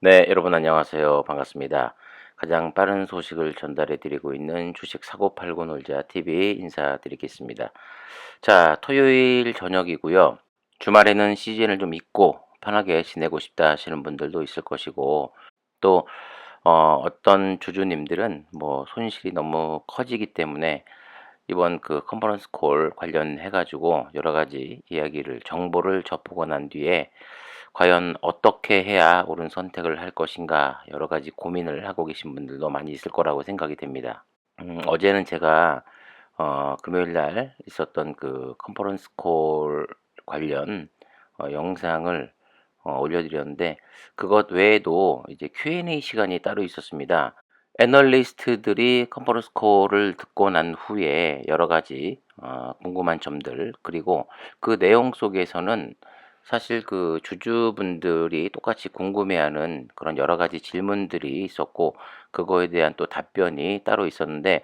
네, 여러분 안녕하세요. 반갑습니다. 가장 빠른 소식을 전달해 드리고 있는 주식 사고 팔고 놀자 TV 인사드리겠습니다. 자, 토요일 저녁이고요. 주말에는 시즌을 좀 잊고 편하게 지내고 싶다 하시는 분들도 있을 것이고, 또 어떤 주주님들은 뭐 손실이 너무 커지기 때문에 이번 그 컨퍼런스 콜 관련해 가지고 여러 가지 이야기를 정보를 접보고 난 뒤에 과연 어떻게 해야 옳은 선택을 할 것인가 여러 가지 고민을 하고 계신 분들도 많이 있을 거라고 생각이 됩니다. 어제는 제가 금요일 날 있었던 그 컨퍼런스 콜 관련 영상을 올려드렸는데, 그것 외에도 이제 Q&A 시간이 따로 있었습니다. 애널리스트들이 컨퍼런스 콜을 듣고 난 후에 여러 가지 궁금한 점들, 그리고 그 내용 속에서는 사실 그 주주분들이 똑같이 궁금해하는 그런 여러 가지 질문들이 있었고, 그거에 대한 또 답변이 따로 있었는데,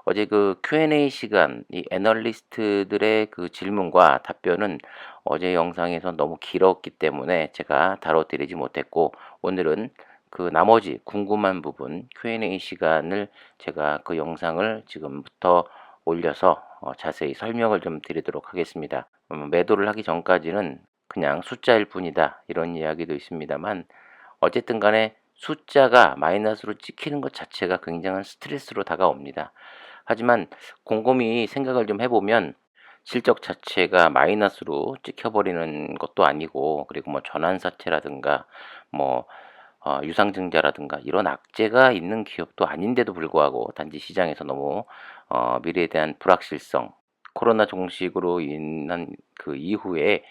어제 그 Q&A 시간, 이 애널리스트들의 그 질문과 답변은 어제 영상에서 너무 길었기 때문에 제가 다뤄드리지 못했고, 오늘은 그 나머지 궁금한 부분 Q&A 시간을 제가 그 영상을 지금부터 올려서 자세히 설명을 좀 드리도록 하겠습니다. 매도를 하기 전까지는 그냥 숫자일 뿐이다, 이런 이야기도 있습니다만, 어쨌든 간에 숫자가 마이너스로 찍히는 것 자체가 굉장한 스트레스로 다가옵니다. 하지만 곰곰이 생각을 좀 해보면 실적 자체가 마이너스로 찍혀버리는 것도 아니고, 그리고 뭐 전환사채라든가 뭐 유상증자라든가 이런 악재가 있는 기업도 아닌데도 불구하고, 단지 시장에서 너무 미래에 대한 불확실성, 코로나 종식으로 인한 그 이후에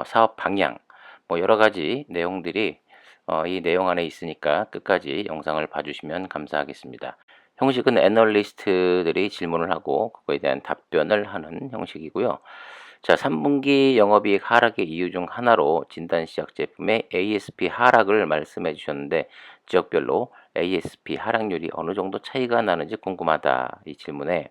사업 방향, 뭐 여러 가지 내용들이 이 내용 안에 있으니까 끝까지 영상을 봐주시면 감사하겠습니다. 형식은 애널리스트들이 질문을 하고 그거에 대한 답변을 하는 형식이고요. 자, 3분기 영업이익 하락의 이유 중 하나로 진단시약 제품의 ASP 하락을 말씀해 주셨는데, 지역별로 ASP 하락률이 어느 정도 차이가 나는지 궁금하다, 이 질문에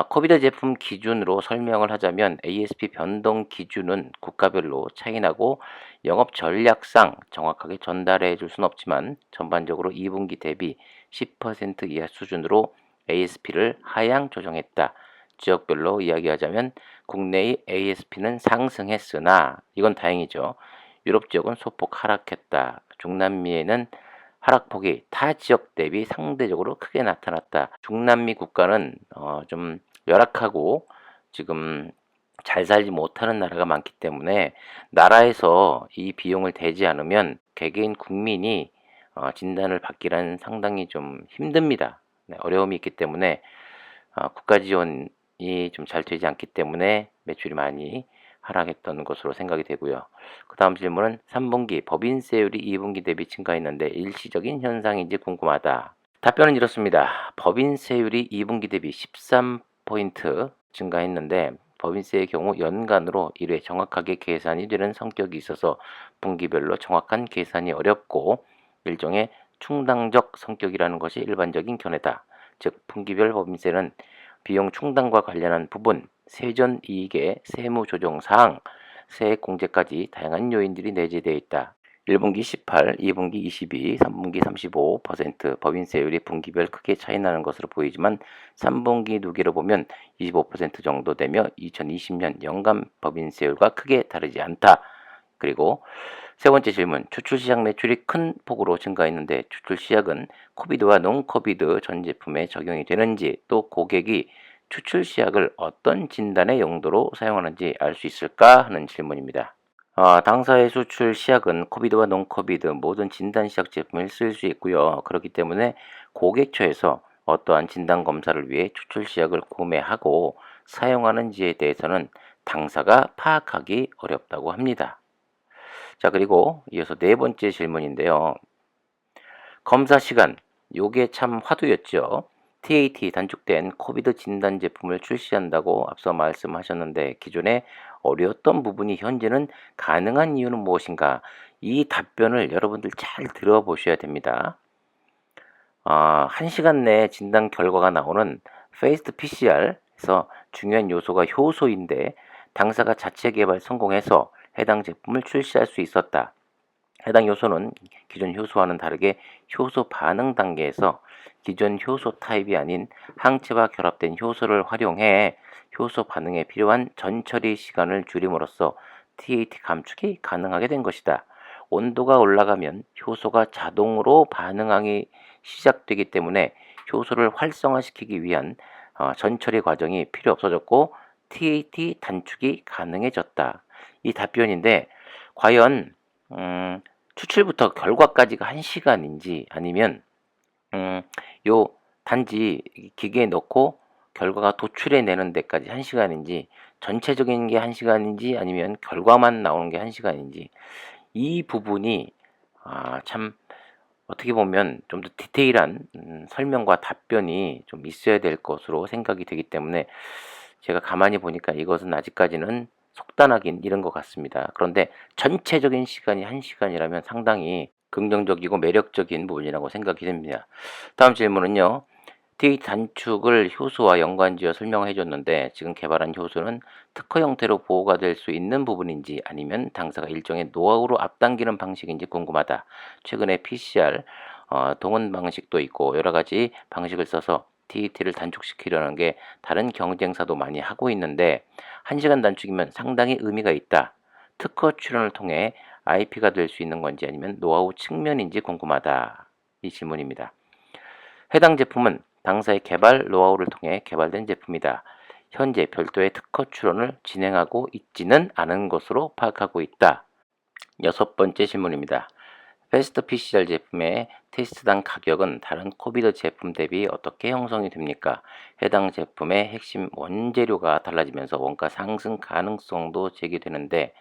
코비드 제품 기준으로 설명을 하자면 ASP 변동 기준은 국가별로 차이나고 영업 전략상 정확하게 전달해 줄 수는 없지만, 전반적으로 2분기 대비 10% 이하 수준으로 ASP를 하향 조정했다. 지역별로 이야기하자면 국내의 ASP는 상승했으나, 이건 다행이죠, 유럽 지역은 소폭 하락했다. 중남미에는 하락폭이 타 지역 대비 상대적으로 크게 나타났다. 중남미 국가는 좀 열악하고 지금 잘 살지 못하는 나라가 많기 때문에 나라에서 이 비용을 대지 않으면 개개인 국민이 진단을 받기란 상당히 좀 힘듭니다. 네, 어려움이 있기 때문에 국가 지원이 좀 잘 되지 않기 때문에 매출이 많이 하락했던 것으로 생각이 되고요. 그 다음 질문은 3분기 법인세율이 2분기 대비 증가했는데 일시적인 현상인지 궁금하다. 답변은 이렇습니다. 법인세율이 2분기 대비 13포인트 증가했는데, 법인세의 경우 연간으로 1회 정확하게 계산이 되는 성격이 있어서 분기별로 정확한 계산이 어렵고 일종의 충당적 성격이라는 것이 일반적인 견해다. 즉 분기별 법인세는 비용 충당과 관련한 부분, 세전 이익의 세무 조정 사항, 세액 공제까지 다양한 요인들이 내재되어 있다. 1분기 18, 2분기 22, 3분기 35% 법인세율이 분기별 크게 차이 나는 것으로 보이지만 3분기 누계로 보면 25% 정도 되며 2020년 연간 법인세율과 크게 다르지 않다. 그리고 세 번째 질문, 추출시약 매출이 큰 폭으로 증가했는데 추출시약은 코비드와 농코비드 전 제품에 적용이 되는지, 또 고객이 추출시약을 어떤 진단의 용도로 사용하는지 알 수 있을까 하는 질문입니다. 당사의 수출 시약은 코비드와 농코비드 모든 진단시약 제품을 쓸 수 있고요. 그렇기 때문에 고객처에서 어떠한 진단검사를 위해 추출시약을 구매하고 사용하는지에 대해서는 당사가 파악하기 어렵다고 합니다. 자, 그리고 이어서 네 번째 질문인데요. 검사 시간, 요게 참 화두였죠. TAT 단축된 코비드 진단 제품을 출시한다고 앞서 말씀하셨는데, 기존에 어려웠던 부분이 현재는 가능한 이유는 무엇인가? 이 답변을 여러분들 잘 들어보셔야 됩니다. 1시간 내에 진단 결과가 나오는 페이스트 PCR에서 중요한 요소가 효소인데, 당사가 자체 개발 성공해서 해당 제품을 출시할 수 있었다. 해당 효소는 기존 효소와는 다르게 효소 반응 단계에서 기존 효소 타입이 아닌 항체와 결합된 효소를 활용해 효소 반응에 필요한 전처리 시간을 줄임으로써 TAT 감축이 가능하게 된 것이다. 온도가 올라가면 효소가 자동으로 반응하기 시작되기 때문에 효소를 활성화시키기 위한 전처리 과정이 필요 없어졌고 TAT 단축이 가능해졌다. 이 답변인데 과연 추출부터 결과까지가 1시간인지 아니면 요 단지 기계에 넣고 결과가 도출해내는 데까지 1시간인지 전체적인 게 1시간인지 아니면 결과만 나오는 게 1시간인지 이 부분이 참 어떻게 보면 좀 더 디테일한 설명과 답변이 좀 있어야 될 것으로 생각이 되기 때문에 제가 가만히 보니까 이것은 아직까지는 속단하긴 이른 것 같습니다. 그런데 전체적인 시간이 1시간이라면 상당히 긍정적이고 매력적인 부분이라고 생각이 됩니다. 다음 질문은요. TAT 단축을 효소와 연관지어 설명해 줬는데 지금 개발한 효소는 특허 형태로 보호가 될 수 있는 부분인지 아니면 당사가 일종의 노하우로 앞당기는 방식인지 궁금하다. 최근에 PCR 동원 방식도 있고 여러 가지 방식을 써서 TAT를 단축시키려는 게 다른 경쟁사도 많이 하고 있는데 1시간 단축이면 상당히 의미가 있다. 특허 출원을 통해 IP가 될 수 있는 건지 아니면 노하우 측면인지 궁금하다. 이 질문입니다. 해당 제품은 당사의 개발 노하우를 통해 개발된 제품이다. 현재 별도의 특허 출원을 진행하고 있지는 않은 것으로 파악하고 있다. 6번째 질문입니다. 패스트 PCR 제품의 테스트당 가격은 다른 코비드 제품 대비 어떻게 형성이 됩니까? 해당 제품의 핵심 원재료가 달라지면서 원가 상승 가능성도 제기되는데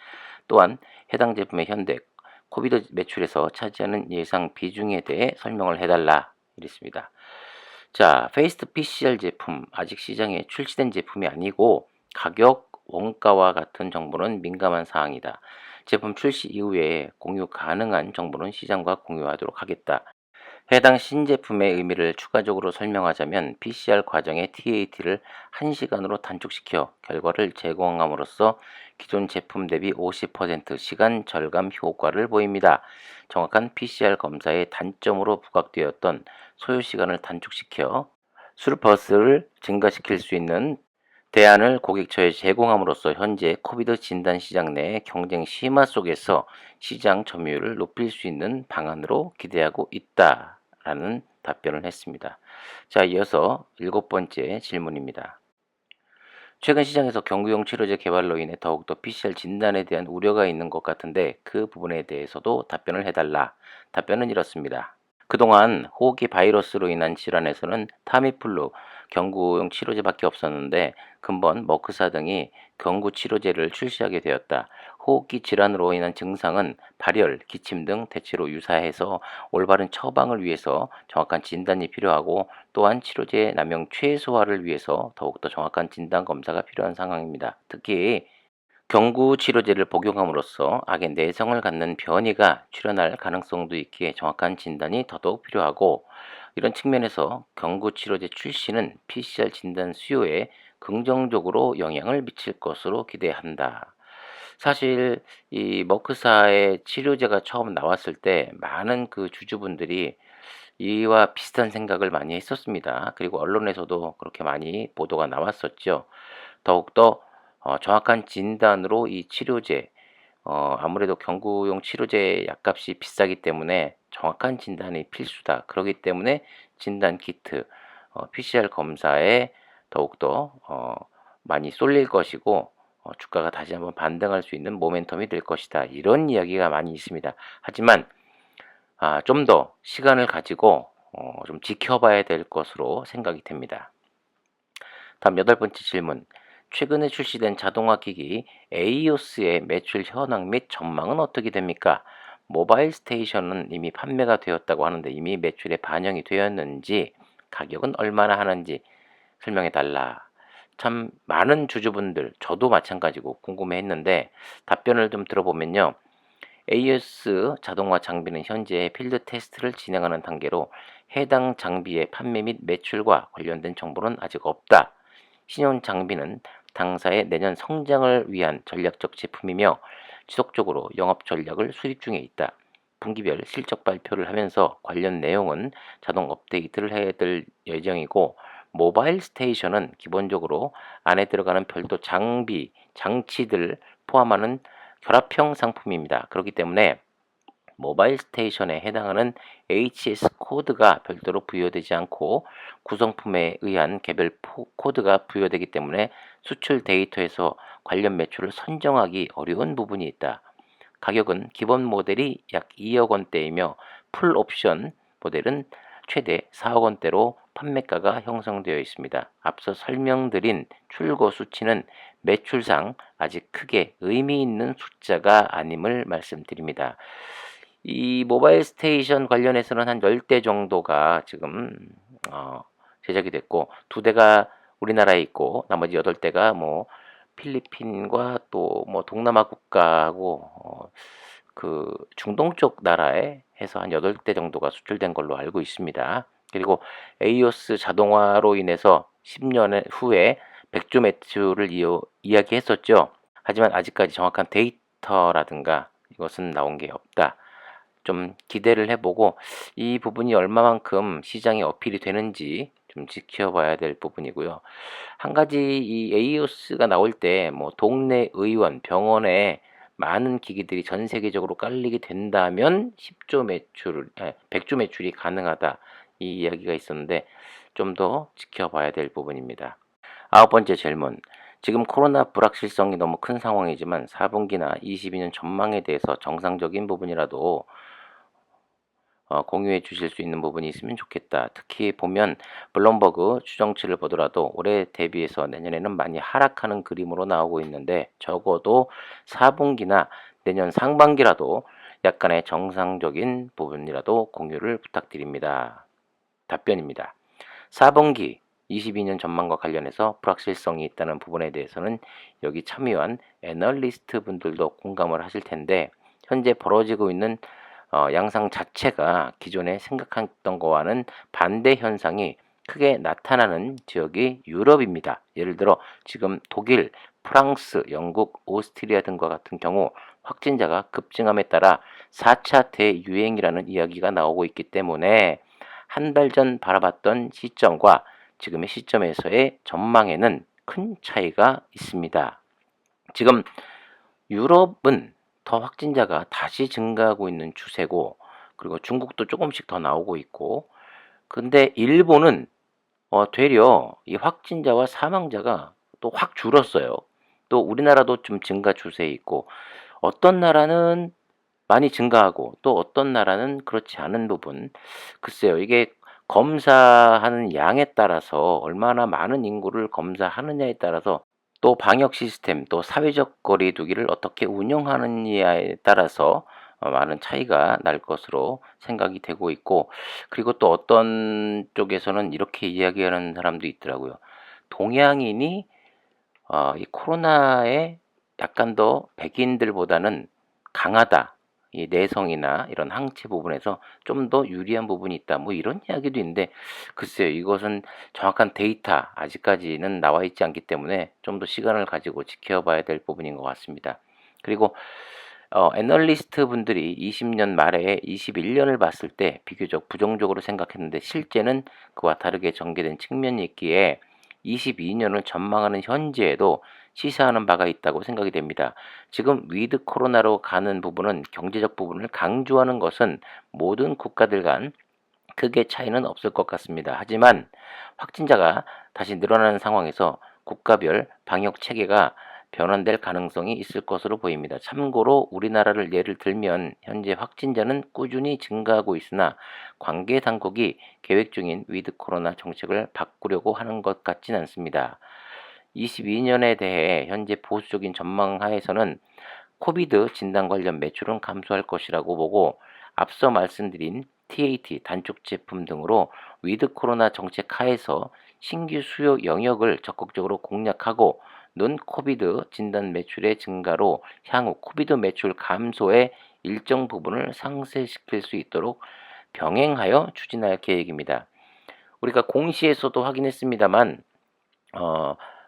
또한 해당 제품의 현대 코비드 매출에서 차지하는 예상 비중에 대해 설명을 해달라. 이랬습니다. 자, 페이스트 PCR 제품 아직 시장에 출시된 제품이 아니고 가격, 원가와 같은 정보는 민감한 사항이다. 제품 출시 이후에 공유 가능한 정보는 시장과 공유하도록 하겠다. 해당 신제품의 의미를 추가적으로 설명하자면 PCR 과정의 TAT를 1시간으로 단축시켜 결과를 제공함으로써 기존 제품 대비 50% 시간 절감 효과를 보입니다. 정확한 PCR 검사의 단점으로 부각되었던 소요 시간을 단축시켜 수르퍼스를 증가시킬 수 있는 대안을 고객처에 제공함으로써 현재 코비드 진단 시장 내 경쟁 심화 속에서 시장 점유율을 높일 수 있는 방안으로 기대하고 있다라는 답변을 했습니다. 자, 이어서 7번째 질문입니다. 최근 시장에서 경구용 치료제 개발로 인해 더욱더 PCR 진단에 대한 우려가 있는 것 같은데 그 부분에 대해서도 답변을 해달라. 답변은 이렇습니다. 그동안 호흡기 바이러스로 인한 질환에서는 타미플루, 경구용 치료제밖에 없었는데 근본 머크사 등이 경구 치료제를 출시하게 되었다. 호흡기 질환으로 인한 증상은 발열, 기침 등 대체로 유사해서 올바른 처방을 위해서 정확한 진단이 필요하고 또한 치료제 남용 최소화를 위해서 더욱더 정확한 진단 검사가 필요한 상황입니다. 특히 경구 치료제를 복용함으로써 악의 내성을 갖는 변이가 출현할 가능성도 있기에 정확한 진단이 더더욱 필요하고 이런 측면에서 경구 치료제 출시는 PCR 진단 수요에 긍정적으로 영향을 미칠 것으로 기대한다. 사실 이 머크사의 치료제가 처음 나왔을 때 많은 그 주주분들이 이와 비슷한 생각을 많이 했었습니다. 그리고 언론에서도 그렇게 많이 보도가 나왔었죠. 더욱더 정확한 진단으로 이 치료제 아무래도 경구용 치료제 약값이 비싸기 때문에 정확한 진단이 필수다. 그렇기 때문에 진단 키트, PCR 검사에 더욱더 많이 쏠릴 것이고 주가가 다시 한번 반등할 수 있는 모멘텀이 될 것이다. 이런 이야기가 많이 있습니다. 하지만 좀 더 시간을 가지고 좀 지켜봐야 될 것으로 생각이 됩니다. 다음 8번째 질문. 최근에 출시된 자동화 기기 에이오스의 매출 현황 및 전망은 어떻게 됩니까? 모바일 스테이션은 이미 판매가 되었다고 하는데 이미 매출에 반영이 되었는지 가격은 얼마나 하는지 설명해 달라. 참 많은 주주분들 저도 마찬가지고 궁금해했는데 답변을 좀 들어보면요. AS 자동화 장비는 현재 필드 테스트를 진행하는 단계로 해당 장비의 판매 및 매출과 관련된 정보는 아직 없다. 신형 장비는 당사의 내년 성장을 위한 전략적 제품이며 지속적으로 영업 전략을 수립 중에 있다. 분기별 실적 발표를 하면서 관련 내용은 자동 업데이트를 해야 될 예정이고, 모바일 스테이션은 기본적으로 안에 들어가는 별도 장치들 포함하는 결합형 상품입니다. 그렇기 때문에 모바일 스테이션에 해당하는 HS 코드가 별도로 부여되지 않고 구성품에 의한 개별 코드가 부여되기 때문에 수출 데이터에서 관련 매출을 선정하기 어려운 부분이 있다. 가격은 기본 모델이 약 2억 원대이며 풀 옵션 모델은 최대 4억 원대로 판매가가 형성되어 있습니다. 앞서 설명드린 출고 수치는 매출상 아직 크게 의미 있는 숫자가 아님을 말씀드립니다. 이 모바일 스테이션 관련해서는 한 10대 정도가 지금 제작이 됐고, 2대가 우리나라에 있고 나머지 8대가 뭐 필리핀과 또 뭐 동남아 국가하고 그 중동 쪽 나라에 해서 한 8대 정도가 수출된 걸로 알고 있습니다. 그리고 AOS 자동화로 인해서 10년 후에 100조 매출을 이야기했었죠. 하지만 아직까지 정확한 데이터라든가 이것은 나온 게 없다. 좀 기대를 해보고 이 부분이 얼마만큼 시장에 어필이 되는지 좀 지켜봐야 될 부분이고요. 한 가지 이 AOS가 나올 때 뭐 동네 의원, 병원에 많은 기기들이 전 세계적으로 깔리게 된다면 100조 매출이 가능하다. 이 이야기가 있었는데 좀 더 지켜봐야 될 부분입니다. 9번째 질문. 지금 코로나 불확실성이 너무 큰 상황이지만 4분기나 22년 전망에 대해서 정상적인 부분이라도 공유해 주실 수 있는 부분이 있으면 좋겠다. 특히 보면 블룸버그 추정치를 보더라도 올해 대비해서 내년에는 많이 하락하는 그림으로 나오고 있는데 적어도 4분기나 내년 상반기라도 약간의 정상적인 부분이라도 공유를 부탁드립니다. 답변입니다. 4분기 22년 전망과 관련해서 불확실성이 있다는 부분에 대해서는 여기 참여한 애널리스트 분들도 공감을 하실 텐데, 현재 벌어지고 있는 양상 자체가 기존에 생각했던 거와는 반대 현상이 크게 나타나는 지역이 유럽입니다. 예를 들어 지금 독일, 프랑스, 영국, 오스트리아 등과 같은 경우 확진자가 급증함에 따라 4차 대유행이라는 이야기가 나오고 있기 때문에 한 달 전 바라봤던 시점과 지금의 시점에서의 전망에는 큰 차이가 있습니다. 지금 유럽은 더 확진자가 다시 증가하고 있는 추세고, 그리고 중국도 조금씩 더 나오고 있고, 근데 일본은 되려 이 확진자와 사망자가 또 확 줄었어요. 또 우리나라도 좀 증가 추세에 있고, 어떤 나라는 많이 증가하고 또 어떤 나라는 그렇지 않은 부분, 글쎄요, 이게 검사하는 양에 따라서 얼마나 많은 인구를 검사하느냐에 따라서, 또 방역 시스템, 또 사회적 거리 두기를 어떻게 운영하느냐에 따라서 많은 차이가 날 것으로 생각이 되고 있고, 그리고 또 어떤 쪽에서는 이렇게 이야기하는 사람도 있더라고요. 동양인이 이 코로나에 약간 더 백인들보다는 강하다. 이 내성이나 이런 항체 부분에서 좀 더 유리한 부분이 있다. 뭐 이런 이야기도 있는데, 글쎄요, 이것은 정확한 데이터 아직까지는 나와 있지 않기 때문에 좀 더 시간을 가지고 지켜봐야 될 부분인 것 같습니다. 그리고 애널리스트 분들이 20년 말에 21년을 봤을 때 비교적 부정적으로 생각했는데 실제는 그와 다르게 전개된 측면이 있기에 22년을 전망하는 현재에도 시사하는 바가 있다고 생각이 됩니다. 지금 위드 코로나로 가는 부분은 경제적 부분을 강조하는 것은 모든 국가들 간 크게 차이는 없을 것 같습니다. 하지만 확진자가 다시 늘어나는 상황에서 국가별 방역 체계가 변환될 가능성이 있을 것으로 보입니다. 참고로 우리나라를 예를 들면 현재 확진자는 꾸준히 증가하고 있으나 관계 당국이 계획 중인 위드 코로나 정책을 바꾸려고 하는 것 같진 않습니다. 22년에 대해 현재 보수적인 전망하에서는 코비드 진단 관련 매출은 감소할 것이라고 보고, 앞서 말씀드린 TAT 단축 제품 등으로 위드 코로나 정책 하에서 신규 수요 영역을 적극적으로 공략하고 눈 코비드 진단 매출의 증가로 향후 코비드 매출 감소의 일정 부분을 상쇄시킬 수 있도록 병행하여 추진할 계획입니다. 우리가 공시에서도 확인했습니다만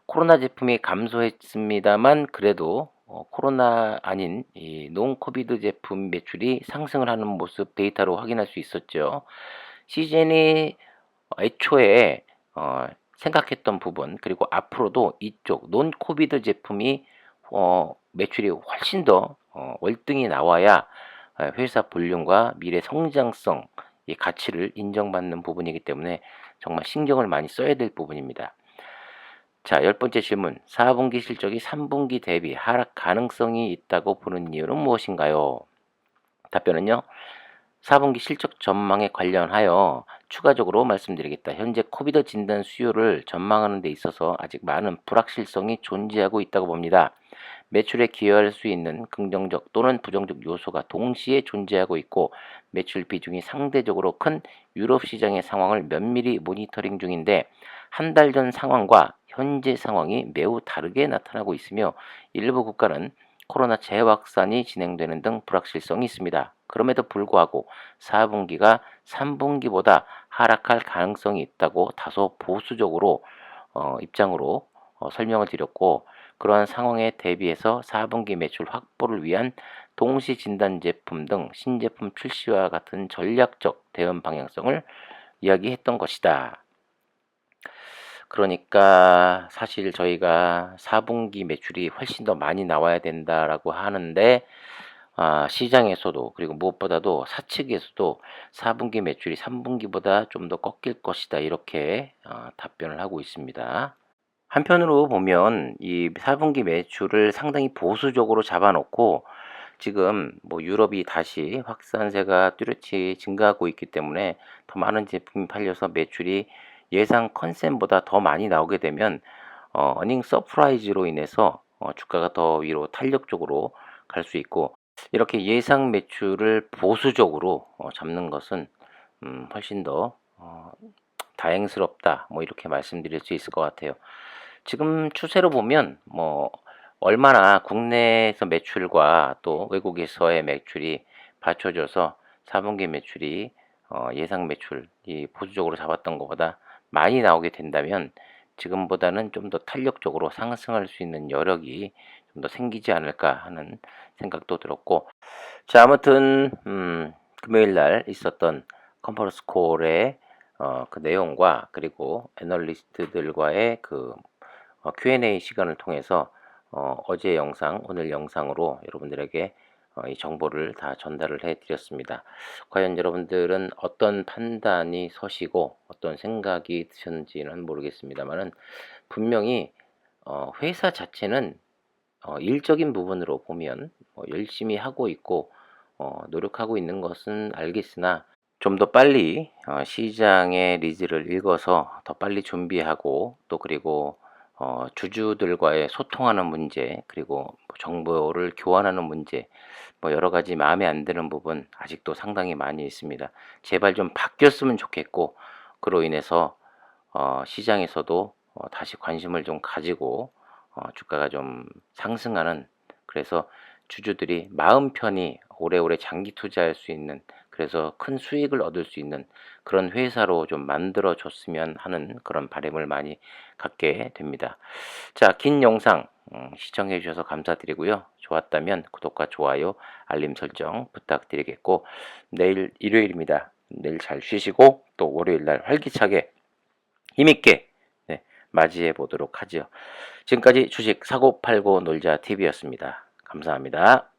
코로나 제품이 감소했습니다만 그래도 코로나 아닌 이 논코비드 제품 매출이 상승을 하는 모습 데이터로 확인할 수 있었죠. 시즌이 애초에 생각했던 부분, 그리고 앞으로도 이쪽 논코비드 제품이 매출이 훨씬 더 월등히 나와야 회사 볼륨과 미래 성장성 이 가치를 인정받는 부분이기 때문에 정말 신경을 많이 써야 될 부분입니다. 자, 10번째 질문. 4분기 실적이 3분기 대비 하락 가능성이 있다고 보는 이유는 무엇인가요? 답변은요. 4분기 실적 전망에 관련하여 추가적으로 말씀드리겠다. 현재 코비드 진단 수요를 전망하는 데 있어서 아직 많은 불확실성이 존재하고 있다고 봅니다. 매출에 기여할 수 있는 긍정적 또는 부정적 요소가 동시에 존재하고 있고, 매출 비중이 상대적으로 큰 유럽 시장의 상황을 면밀히 모니터링 중인데, 한 달 전 상황과 현재 상황이 매우 다르게 나타나고 있으며, 일부 국가는 코로나 재확산이 진행되는 등 불확실성이 있습니다. 그럼에도 불구하고 4분기가 3분기보다 하락할 가능성이 있다고 다소 보수적으로 입장으로 설명을 드렸고, 그러한 상황에 대비해서 4분기 매출 확보를 위한 동시 진단 제품 등 신제품 출시와 같은 전략적 대응 방향성을 이야기했던 것이다. 그러니까 사실 저희가 4분기 매출이 훨씬 더 많이 나와야 된다라고 하는데, 시장에서도 그리고 무엇보다도 사측에서도 4분기 매출이 3분기보다 좀 더 꺾일 것이다, 이렇게 답변을 하고 있습니다. 한편으로 보면 이 4분기 매출을 상당히 보수적으로 잡아놓고, 지금 뭐 유럽이 다시 확산세가 뚜렷이 증가하고 있기 때문에 더 많은 제품이 팔려서 매출이 예상 컨센보다 더 많이 나오게 되면 어닝 서프라이즈로 인해서 주가가 더 위로 탄력적으로 갈 수 있고, 이렇게 예상 매출을 보수적으로 잡는 것은 훨씬 더 다행스럽다, 뭐 이렇게 말씀드릴 수 있을 것 같아요. 지금 추세로 보면 뭐 얼마나 국내에서 매출과 또 외국에서의 매출이 받쳐져서 4분기 매출이 예상 매출 이 보수적으로 잡았던 것보다 많이 나오게 된다면, 지금보다는 좀 더 탄력적으로 상승할 수 있는 여력이 좀 더 생기지 않을까 하는 생각도 들었고, 자, 아무튼 금요일 날 있었던 컨퍼런스 콜의 그 내용과, 그리고 애널리스트들과의 그 Q&A 시간을 통해서 어제 영상, 오늘 영상으로 여러분들에게 이 정보를 다 전달을 해 드렸습니다. 과연 여러분들은 어떤 판단이 서시고 어떤 생각이 드셨는지는 모르겠습니다만은, 분명히 회사 자체는 일적인 부분으로 보면 열심히 하고 있고 노력하고 있는 것은 알겠으나, 좀 더 빨리 시장의 니즈를 읽어서 더 빨리 준비하고, 또 그리고 주주들과의 소통하는 문제, 그리고 뭐 정보를 교환하는 문제, 뭐 여러 가지 마음에 안 드는 부분 아직도 상당히 많이 있습니다. 제발 좀 바뀌었으면 좋겠고, 그로 인해서 시장에서도 다시 관심을 좀 가지고 주가가 좀 상승하는, 그래서 주주들이 마음 편히 오래오래 장기 투자할 수 있는, 그래서 큰 수익을 얻을 수 있는 그런 회사로 좀 만들어 줬으면 하는 그런 바람을 많이 갖게 됩니다. 자, 긴 영상 시청해 주셔서 감사드리고요. 좋았다면 구독과 좋아요, 알림 설정 부탁드리겠고, 내일 일요일입니다. 내일 잘 쉬시고 또 월요일 날 활기차게 힘있게 맞이해 보도록 하죠. 지금까지 주식 사고 팔고 놀자 TV였습니다. 감사합니다.